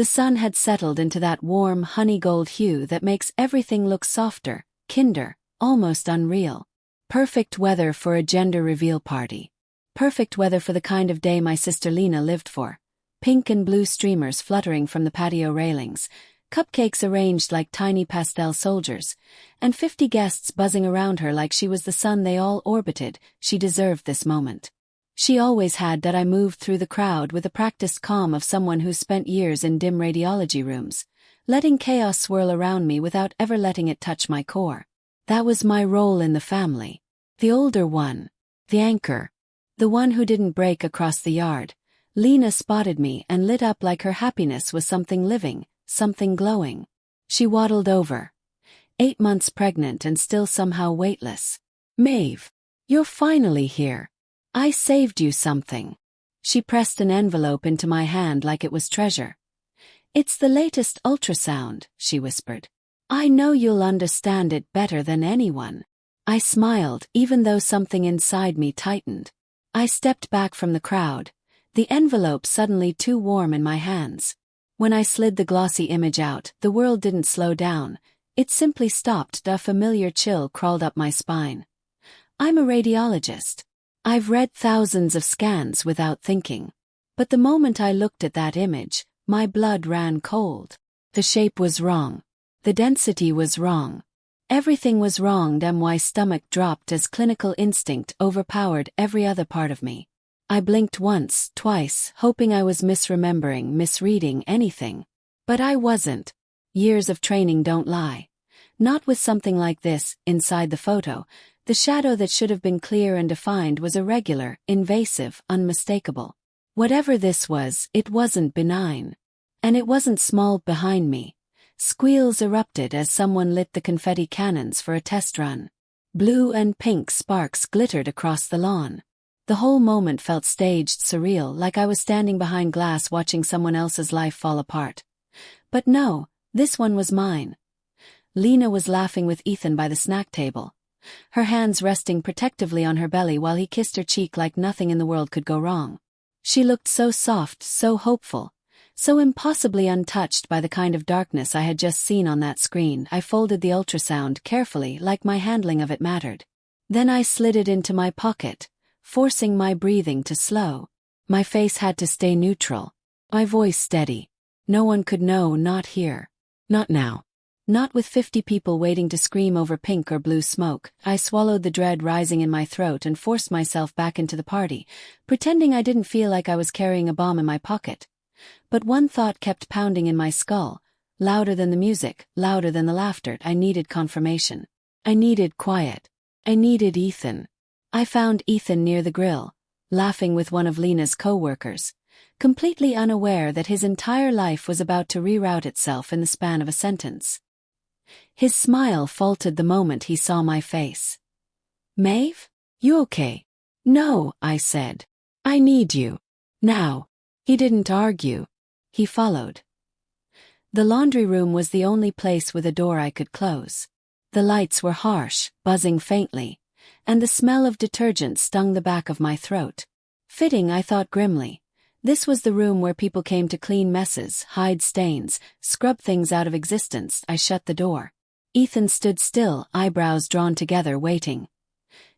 The sun had settled into that warm honey-gold hue that makes everything look softer, kinder, almost unreal. Perfect weather for a gender reveal party. Perfect weather for the kind of day my sister Lena lived for. Pink and blue streamers fluttering from the patio railings, cupcakes arranged like tiny pastel soldiers, and 50 guests buzzing around her like she was the sun they all orbited. She deserved this moment. She always had that. I moved through the crowd with the practiced calm of someone who's spent years in dim radiology rooms, letting chaos swirl around me without ever letting it touch my core. That was my role in the family. The older one. The anchor. The one who didn't break across the yard. Lena spotted me and lit up like her happiness was something living, something glowing. She waddled over. 8 months pregnant and still somehow weightless. "Maeve, you're finally here. I saved you something." She pressed an envelope into my hand like it was treasure. "It's the latest ultrasound," she whispered. "I know you'll understand it better than anyone." I smiled, even though something inside me tightened. I stepped back from the crowd, the envelope suddenly too warm in my hands. When I slid the glossy image out, the world didn't slow down. It simply stopped. A familiar chill crawled up my spine. I'm a radiologist. I've read thousands of scans without thinking. But the moment I looked at that image, my blood ran cold. The shape was wrong. The density was wrong. Everything was wrong. My stomach dropped as clinical instinct overpowered every other part of me. I blinked once, twice, hoping I was misremembering, misreading anything. But I wasn't. Years of training don't lie. Not with something like this. Inside the photo, the shadow that should have been clear and defined was irregular, invasive, unmistakable. Whatever this was, it wasn't benign. And it wasn't small. Behind me, squeals erupted as someone lit the confetti cannons for a test run. Blue and pink sparks glittered across the lawn. The whole moment felt staged, surreal, like I was standing behind glass watching someone else's life fall apart. But no, this one was mine. Lena was laughing with Ethan by the snack table, her hands resting protectively on her belly while he kissed her cheek like nothing in the world could go wrong. She looked so soft, so hopeful, so impossibly untouched by the kind of darkness I had just seen on that screen. I folded the ultrasound carefully, like my handling of it mattered. Then I slid it into my pocket, forcing my breathing to slow. My face had to stay neutral, my voice steady. No one could know, not here. Not now. Not with 50 people waiting to scream over pink or blue smoke. I swallowed the dread rising in my throat and forced myself back into the party, pretending I didn't feel like I was carrying a bomb in my pocket. But one thought kept pounding in my skull, louder than the music, louder than the laughter. I needed confirmation. I needed quiet. I needed Ethan. I found Ethan near the grill, laughing with one of Lena's co-workers, completely unaware that his entire life was about to reroute itself in the span of a sentence. His smile faltered the moment he saw my face. "Maeve? You okay?" "No," I said. "I need you. Now." He didn't argue. He followed. The laundry room was the only place with a door I could close. The lights were harsh, buzzing faintly, and the smell of detergent stung the back of my throat. Fitting, I thought grimly. This was the room where people came to clean messes, hide stains, scrub things out of existence. I shut the door. Ethan stood still, eyebrows drawn together, waiting.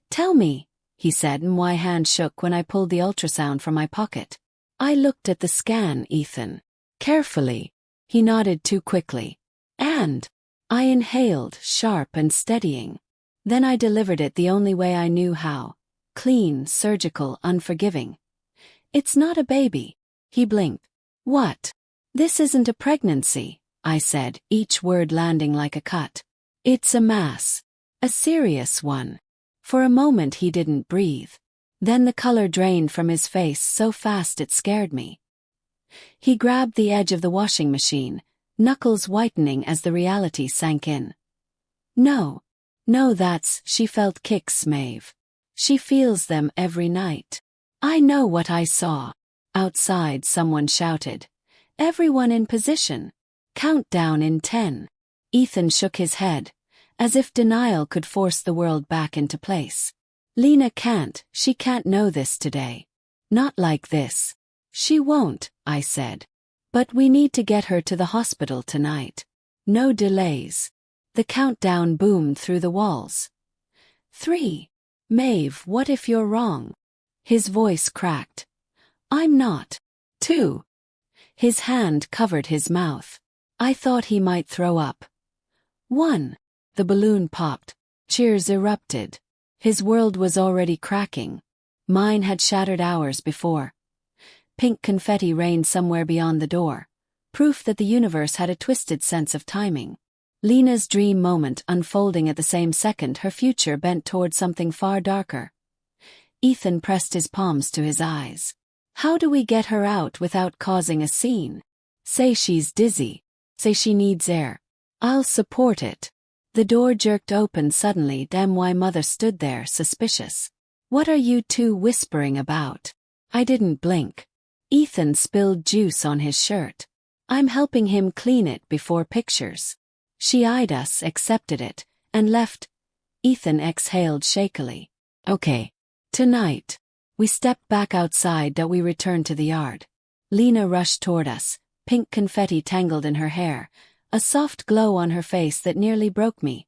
"Tell me," he said, and my hand shook when I pulled the ultrasound from my pocket. "I looked at the scan, Ethan. Carefully." He nodded too quickly. "And?" I inhaled, sharp and steadying. Then I delivered it the only way I knew how. Clean, surgical, unforgiving. "It's not a baby." He blinked. "What?" "This isn't a pregnancy," I said, each word landing like a cut. "It's a mass. A serious one." For a moment he didn't breathe. Then the color drained from his face so fast it scared me. He grabbed the edge of the washing machine, knuckles whitening as the reality sank in. "No. No, she felt kicks, Maeve. She feels them every night." "I know what I saw." Outside someone shouted. "Everyone in position. Countdown in 10. Ethan shook his head, as if denial could force the world back into place. She can't know this today. Not like this." "She won't," I said. But we need to get her to the hospital tonight. No delays. The countdown boomed through the walls. 3. Maeve, what if you're wrong? His voice cracked. I'm not. 2. His hand covered his mouth. I thought he might throw up. 1. The balloon popped. Cheers erupted. His world was already cracking. Mine had shattered hours before. Pink confetti rained somewhere beyond the door, proof that the universe had a twisted sense of timing. Lena's dream moment unfolding at the same second, her future bent toward something far darker. Ethan pressed his palms to his eyes. How do we get her out without causing a scene? Say she's dizzy. Say she needs air. I'll support it. The door jerked open suddenly. My mother stood there, suspicious. What are you two whispering about? I didn't blink. Ethan spilled juice on his shirt. I'm helping him clean it before pictures. She eyed us, accepted it, and left. Ethan exhaled shakily. Okay. Tonight. We stepped back outside. We returned to the yard. Lena rushed toward us, pink confetti tangled in her hair, a soft glow on her face that nearly broke me.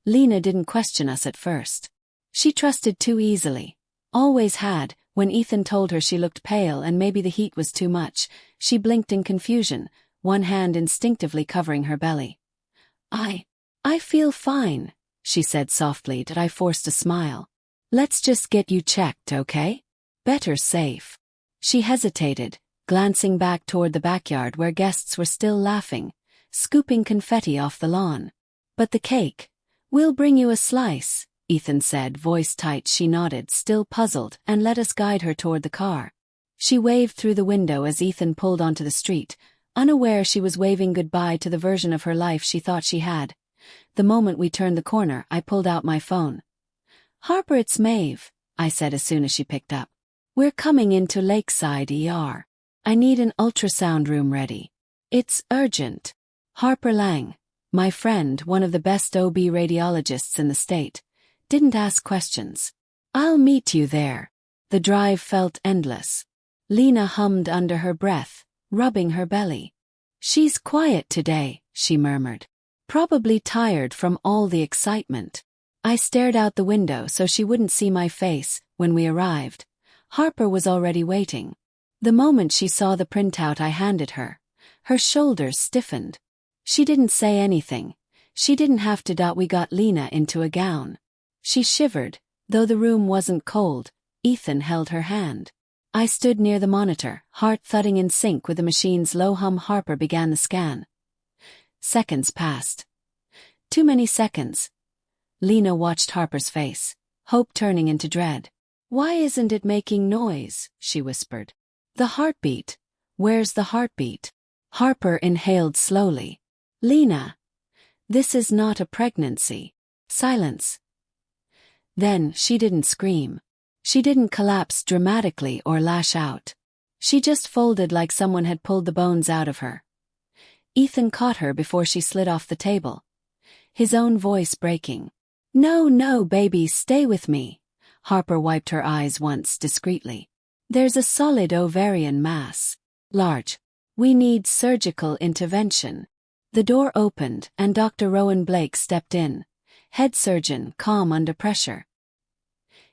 Lena didn't question us at first. She trusted too easily. Always had. When Ethan told her she looked pale and maybe the heat was too much, she blinked in confusion, one hand instinctively covering her belly. I feel fine, she said softly. I forced a smile. Let's just get you checked, okay? Better safe. She hesitated, glancing back toward the backyard where guests were still laughing, scooping confetti off the lawn. But the cake? We'll bring you a slice, Ethan said, voice tight. She nodded, still puzzled, and let us guide her toward the car. She waved through the window as Ethan pulled onto the street, unaware she was waving goodbye to the version of her life she thought she had. The moment we turned the corner, I pulled out my phone. Harper, it's Maeve, I said as soon as she picked up. We're coming into Lakeside ER. I need an ultrasound room ready. It's urgent. Harper Lang, my friend, one of the best OB radiologists in the state, didn't ask questions. I'll meet you there. The drive felt endless. Lena hummed under her breath, rubbing her belly. She's quiet today, she murmured. Probably tired from all the excitement. I stared out the window so she wouldn't see my face. When we arrived, Harper was already waiting. The moment she saw the printout I handed her, her shoulders stiffened. She didn't say anything. She didn't have to. We got Lena into a gown. She shivered, though the room wasn't cold. Ethan held her hand. I stood near the monitor, heart thudding in sync with the machine's low hum. Harper began the scan. Seconds passed. Too many seconds. Lena watched Harper's face, hope turning into dread. Why isn't it making noise? She whispered. The heartbeat. Where's the heartbeat? Harper inhaled slowly. Lena. This is not a pregnancy. Silence. Then she didn't scream. She didn't collapse dramatically or lash out. She just folded like someone had pulled the bones out of her. Ethan caught her before she slid off the table, his own voice breaking. No, baby, stay with me. Harper wiped her eyes once discreetly. There's a solid ovarian mass. Large. We need surgical intervention. The door opened and Dr. Rowan Blake stepped in, head surgeon, calm under pressure.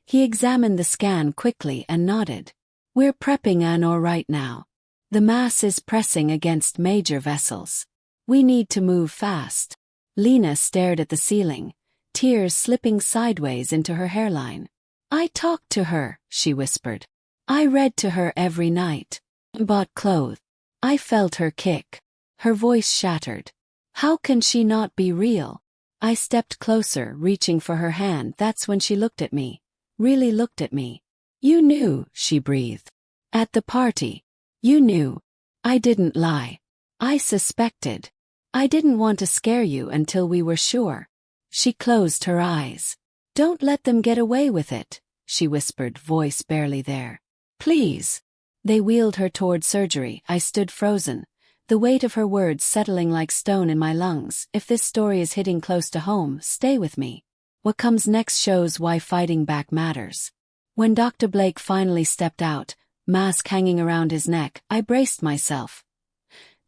He examined the scan quickly and nodded. We're prepping an OR right now. The mass is pressing against major vessels. We need to move fast. Lena stared at the ceiling, tears slipping sideways into her hairline. I talked to her, she whispered. I read to her every night. Bought clothes. I felt her kick. Her voice shattered. How can she not be real? I stepped closer, reaching for her hand. That's when she looked at me. Really looked at me. You knew, she breathed. At the party. You knew. I didn't lie. I suspected. I didn't want to scare you until we were sure. She closed her eyes. Don't let them get away with it, she whispered, voice barely there. Please. They wheeled her toward surgery. I stood frozen, the weight of her words settling like stone in my lungs. If this story is hitting close to home, stay with me. What comes next shows why fighting back matters. When Dr. Blake finally stepped out, mask hanging around his neck, I braced myself.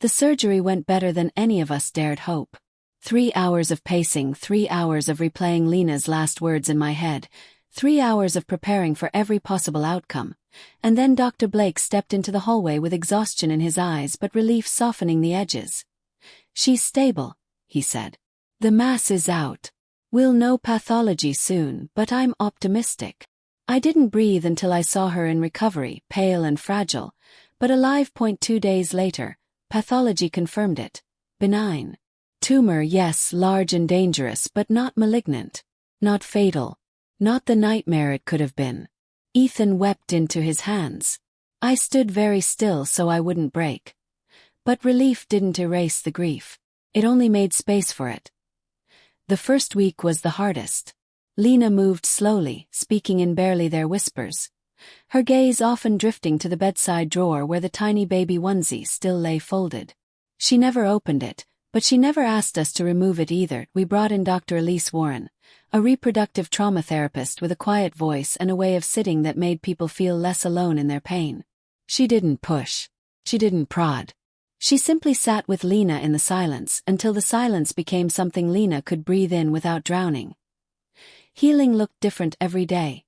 The surgery went better than any of us dared hope. 3 hours of pacing, 3 hours of replaying Lena's last words in my head, 3 hours of preparing for every possible outcome. And then Dr. Blake stepped into the hallway with exhaustion in his eyes but relief softening the edges. "She's stable," he said. "The mass is out. We'll know pathology soon, but I'm optimistic." I didn't breathe until I saw her in recovery, pale and fragile, but alive. 2 days later, pathology confirmed it. Benign. Tumor, yes, large and dangerous, but not malignant. Not fatal. Not the nightmare it could have been. Ethan wept into his hands. I stood very still so I wouldn't break. But relief didn't erase the grief. It only made space for it. The first week was the hardest. Lena moved slowly, speaking in barely their whispers. Her gaze often drifting to the bedside drawer where the tiny baby onesie still lay folded. She never opened it, but she never asked us to remove it either. We brought in Dr. Elise Warren, a reproductive trauma therapist with a quiet voice and a way of sitting that made people feel less alone in their pain. She didn't push. She didn't prod. She simply sat with Lena in the silence until the silence became something Lena could breathe in without drowning. Healing looked different every day.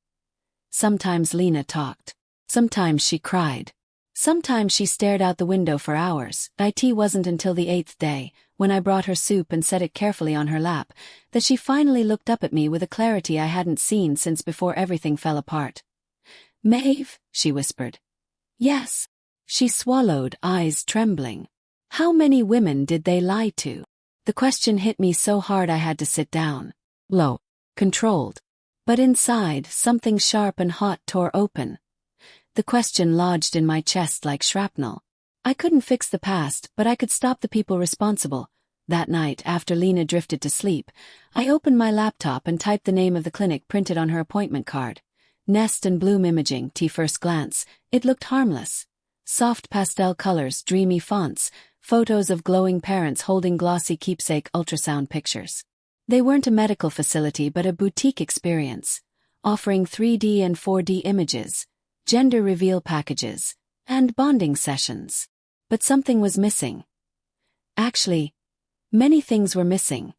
Sometimes Lena talked. Sometimes she cried. Sometimes she stared out the window for hours. It wasn't until the 8th day, when I brought her soup and set it carefully on her lap, that she finally looked up at me with a clarity I hadn't seen since before everything fell apart. "Maeve," she whispered. "Yes." She swallowed, eyes trembling. How many women did they lie to? The question hit me so hard I had to sit down. Low. Controlled. But inside, something sharp and hot tore open. The question lodged in my chest like shrapnel. I couldn't fix the past, but I could stop the people responsible. That night, after Lena drifted to sleep, I opened my laptop and typed the name of the clinic printed on her appointment card. Nest and Bloom Imaging. First glance, it looked harmless. Soft pastel colors, dreamy fonts, photos of glowing parents holding glossy keepsake ultrasound pictures. They weren't a medical facility but a boutique experience, offering 3D and 4D images, gender reveal packages, and bonding sessions. But something was missing. Actually, many things were missing.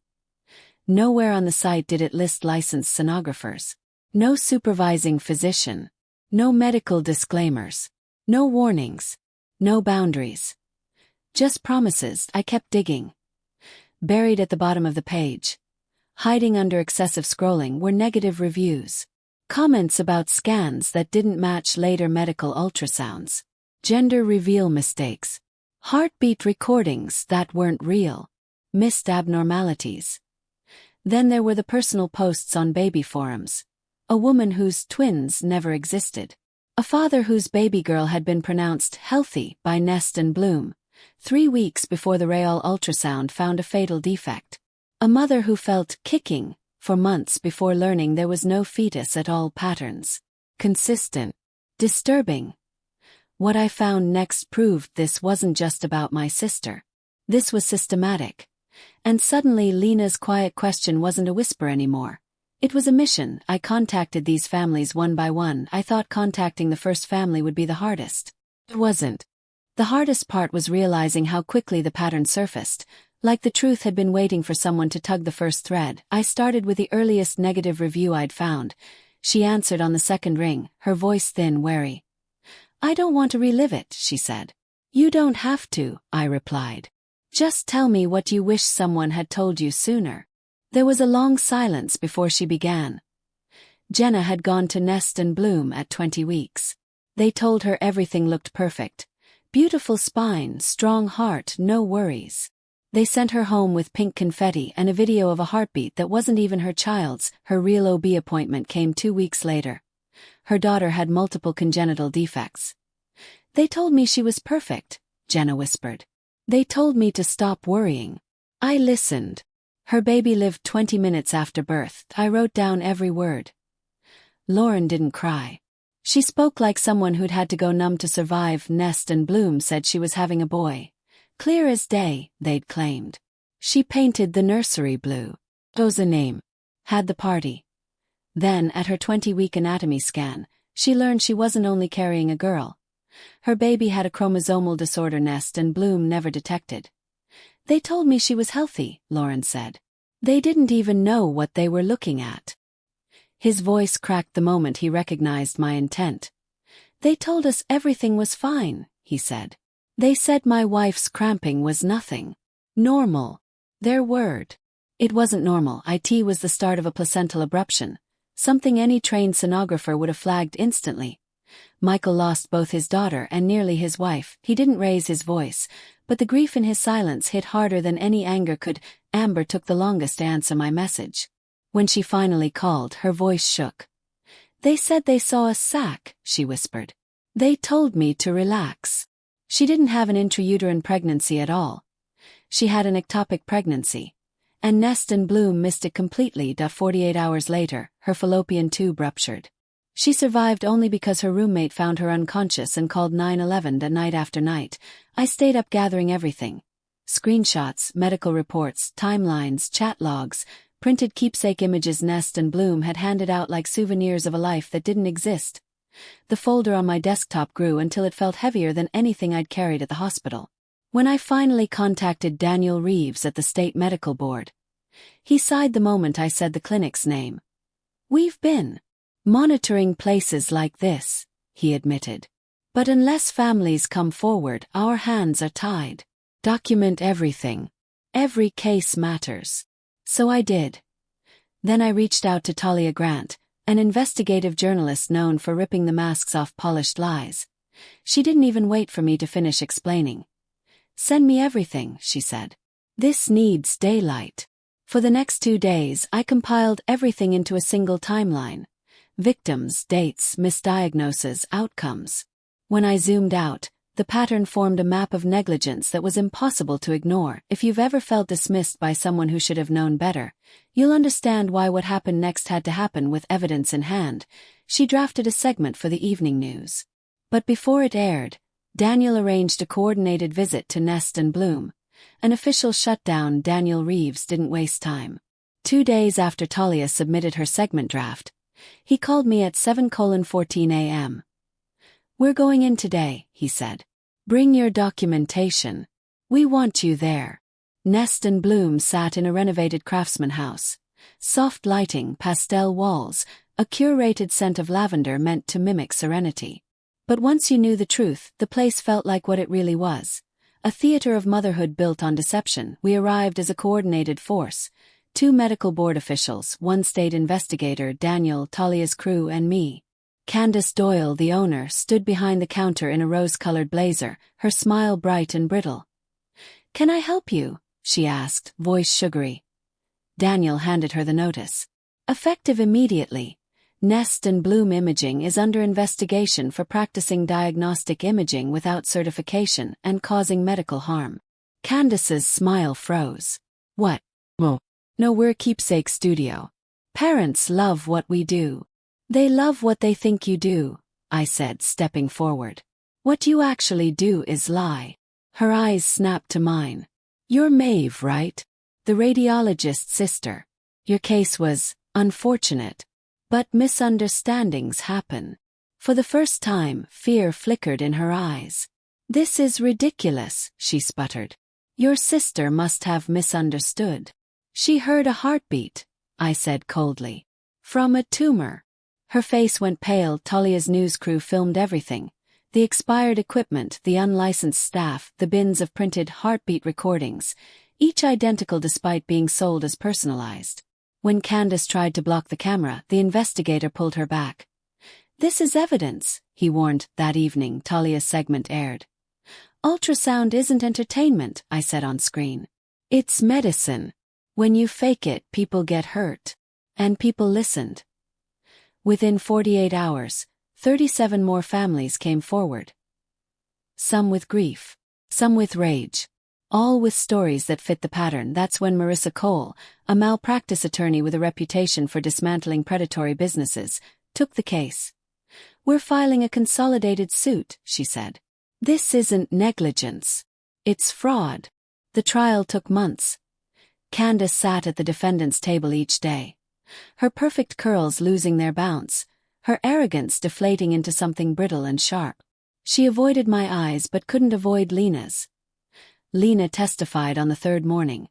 Nowhere on the site did it list licensed sonographers. No supervising physician. No medical disclaimers. No warnings. No boundaries. Just promises. I kept digging. Buried at the bottom of the page, hiding under excessive scrolling, were negative reviews. Comments about scans that didn't match later medical ultrasounds. Gender reveal mistakes. Heartbeat recordings that weren't real. Missed abnormalities. Then there were the personal posts on baby forums. A woman whose twins never existed. A father whose baby girl had been pronounced healthy by Nest and Bloom 3 weeks before the radiologist ultrasound found a fatal defect. A mother who felt kicking for months before learning there was no fetus at all. Patterns. Consistent. Disturbing. What I found next proved this wasn't just about my sister. This was systematic. And suddenly Lena's quiet question wasn't a whisper anymore. It was a mission. I contacted these families one by one. I thought contacting the first family would be the hardest. It wasn't. The hardest part was realizing how quickly the pattern surfaced. Like the truth had been waiting for someone to tug the first thread. I started with the earliest negative review I'd found. She answered on the second ring, her voice thin, wary. "I don't want to relive it," she said. "You don't have to," I replied. "Just tell me what you wish someone had told you sooner." There was a long silence before she began. Jenna had gone to Nest and Bloom at 20 weeks. They told her everything looked perfect. Beautiful spine, strong heart, no worries. They sent her home with pink confetti and a video of a heartbeat that wasn't even her child's. Her real OB appointment came 2 weeks later. Her daughter had multiple congenital defects. "They told me she was perfect," Jenna whispered. "They told me to stop worrying." I listened. Her baby lived 20 minutes after birth. I wrote down every word. Lauren didn't cry. She spoke like someone who'd had to go numb to survive. Nest and Bloom said she was having a boy. Clear as day, they'd claimed. She painted the nursery blue. Chose a name. Had the party. Then, at her 20-week anatomy scan, she learned she wasn't only carrying a girl. Her baby had a chromosomal disorder Nest and Bloom never detected. They told me she was healthy, Lauren said. They didn't even know what they were looking at. His voice cracked the moment he recognized my intent. They told us everything was fine, he said. They said my wife's cramping was nothing. Normal. Their word. It wasn't normal. It was the start of a placental abruption, something any trained sonographer would have flagged instantly. Michael lost both his daughter and nearly his wife. He didn't raise his voice, but the grief in his silence hit harder than any anger could. Amber took the longest to answer my message. When she finally called, her voice shook. They said they saw a sac, she whispered. They told me to relax. She didn't have an intrauterine pregnancy at all. She had an ectopic pregnancy. And Nest and Bloom missed it completely. 48 hours later, her fallopian tube ruptured. She survived only because her roommate found her unconscious and called 911 night after night. I stayed up gathering everything. Screenshots, medical reports, timelines, chat logs, printed keepsake images Nest and Bloom had handed out like souvenirs of a life that didn't exist. The folder on my desktop grew until it felt heavier than anything I'd carried at the hospital. When I finally contacted Daniel Reeves at the State Medical Board, he sighed the moment I said the clinic's name. We've been monitoring places like this, he admitted. But unless families come forward, our hands are tied. Document everything. Every case matters. So I did. Then I reached out to Talia Grant, an investigative journalist known for ripping the masks off polished lies. She didn't even wait for me to finish explaining. Send me everything, she said. This needs daylight. For the next 2 days, I compiled everything into a single timeline. Victims, dates, misdiagnoses, outcomes. When I zoomed out, the pattern formed a map of negligence that was impossible to ignore. If you've ever felt dismissed by someone who should have known better, you'll understand why what happened next had to happen with evidence in hand. She drafted a segment for the evening news. But before it aired, Daniel arranged a coordinated visit to Nest and Bloom. An official shutdown. Daniel Reeves didn't waste time. 2 days after Talia submitted her segment draft, he called me at 7:14 a.m. We're going in today, he said. Bring your documentation. We want you there. Nest and Bloom sat in a renovated craftsman house. Soft lighting, pastel walls, a curated scent of lavender meant to mimic serenity. But once you knew the truth, the place felt like what it really was. A theater of motherhood built on deception. We arrived as a coordinated force. 2 medical board officials, 1 state investigator, Daniel, Talia's crew, and me. Candace Doyle, the owner, stood behind the counter in a rose-colored blazer, her smile bright and brittle. Can I help you? She asked, voice sugary. Daniel handed her the notice. Effective immediately. Nest and Bloom Imaging is under investigation for practicing diagnostic imaging without certification and causing medical harm. Candace's smile froze. What? Well, No, we're a keepsake studio. Parents love what we do. They love what they think you do, I said, stepping forward. What you actually do is lie. Her eyes snapped to mine. You're Maeve, right? The radiologist's sister. Your case was unfortunate. But misunderstandings happen. For the first time, fear flickered in her eyes. This is ridiculous, she sputtered. Your sister must have misunderstood. She heard a heartbeat, I said coldly. From a tumor. Her face went pale. Talia's news crew filmed everything. The expired equipment, the unlicensed staff, the bins of printed heartbeat recordings, each identical despite being sold as personalized. When Candace tried to block the camera, the investigator pulled her back. This is evidence, he warned. That evening, Talia's segment aired. Ultrasound isn't entertainment, I said on screen. It's medicine. When you fake it, people get hurt. And people listened. Within 48 hours, 37 more families came forward. Some with grief. Some with rage. All with stories that fit the pattern. That's when Marissa Cole, a malpractice attorney with a reputation for dismantling predatory businesses, took the case. We're filing a consolidated suit, she said. This isn't negligence. It's fraud. The trial took months. Candace sat at the defendant's table each day. Her perfect curls losing their bounce, her arrogance deflating into something brittle and sharp. She avoided my eyes but couldn't avoid Lena's. Lena testified on the third morning.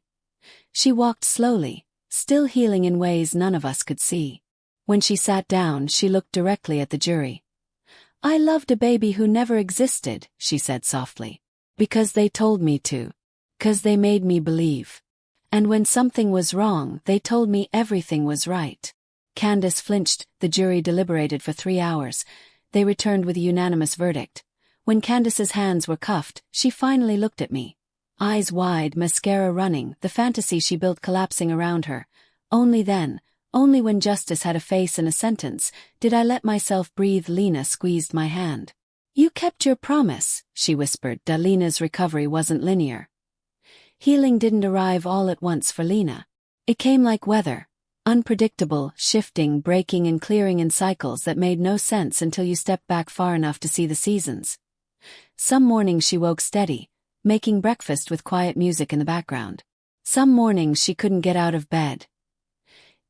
She walked slowly, still healing in ways none of us could see. When she sat down, she looked directly at the jury. "I loved a baby who never existed," she said softly. "Because they told me to. 'Cause they made me believe. And when something was wrong, they told me everything was right." Candace flinched. The jury deliberated for 3 hours. They returned with a unanimous verdict. When Candace's hands were cuffed, she finally looked at me. Eyes wide, mascara running, the fantasy she built collapsing around her. Only then, only when justice had a face and a sentence, did I let myself breathe. Lena squeezed my hand. "You kept your promise," she whispered. Lena's recovery wasn't linear. Healing didn't arrive all at once for Lena. It came like weather. Unpredictable, shifting, breaking and clearing in cycles that made no sense until you stepped back far enough to see the seasons. Some mornings she woke steady, making breakfast with quiet music in the background. Some mornings she couldn't get out of bed.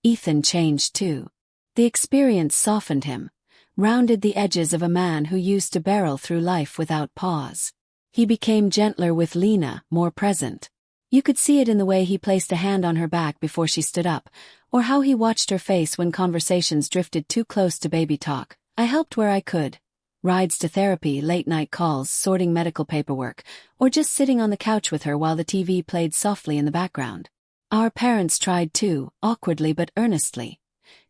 Ethan changed too. The experience softened him, rounded the edges of a man who used to barrel through life without pause. He became gentler with Lena, more present. You could see it in the way he placed a hand on her back before she stood up, or how he watched her face when conversations drifted too close to baby talk. I helped where I could. Rides to therapy, late-night calls, sorting medical paperwork, or just sitting on the couch with her while the TV played softly in the background. Our parents tried too, awkwardly but earnestly.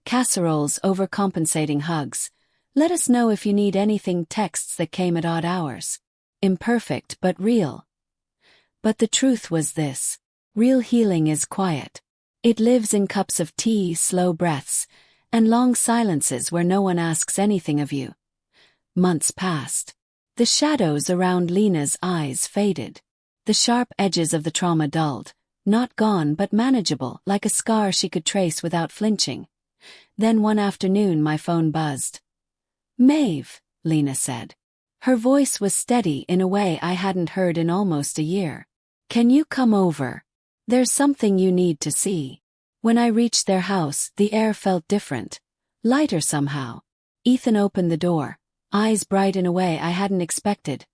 Casseroles, overcompensating hugs. "Let us know if you need anything," texts that came at odd hours. Imperfect but real. But the truth was this. Real healing is quiet. It lives in cups of tea, slow breaths, and long silences where no one asks anything of you. Months passed. The shadows around Lena's eyes faded. The sharp edges of the trauma dulled, not gone but manageable, like a scar she could trace without flinching. Then one afternoon my phone buzzed. "Maeve," Lena said. Her voice was steady in a way I hadn't heard in almost a year. "Can you come over? There's something you need to see." When I reached their house, the air felt different. Lighter somehow. Ethan opened the door, eyes bright in a way I hadn't expected.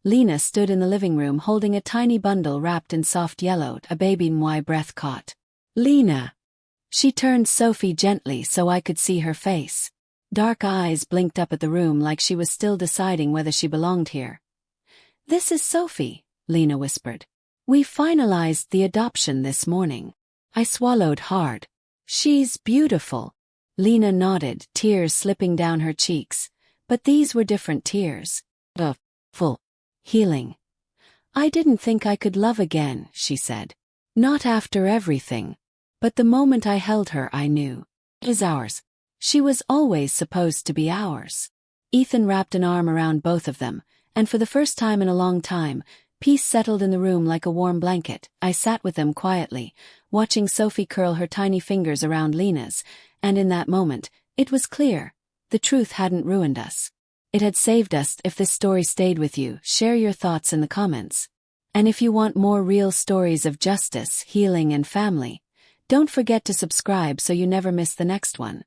Lena stood in the living room holding a tiny bundle wrapped in soft yellow. A baby my breath caught. "Lena." She turned Sophie gently so I could see her face. Dark eyes blinked up at the room like she was still deciding whether she belonged here. "This is Sophie," Lena whispered. "We finalized the adoption this morning." I swallowed hard. "She's beautiful." Lena nodded, tears slipping down her cheeks. But these were different tears. Full. Healing. "I didn't think I could love again," she said. "Not after everything. But the moment I held her I knew. It is ours. She was always supposed to be ours." Ethan wrapped an arm around both of them, and for the first time in a long time, peace settled in the room like a warm blanket. I sat with them quietly, watching Sophie curl her tiny fingers around Lena's, and in that moment, it was clear. The truth hadn't ruined us. It had saved us. If this story stayed with you, share your thoughts in the comments. And if you want more real stories of justice, healing and family, don't forget to subscribe so you never miss the next one.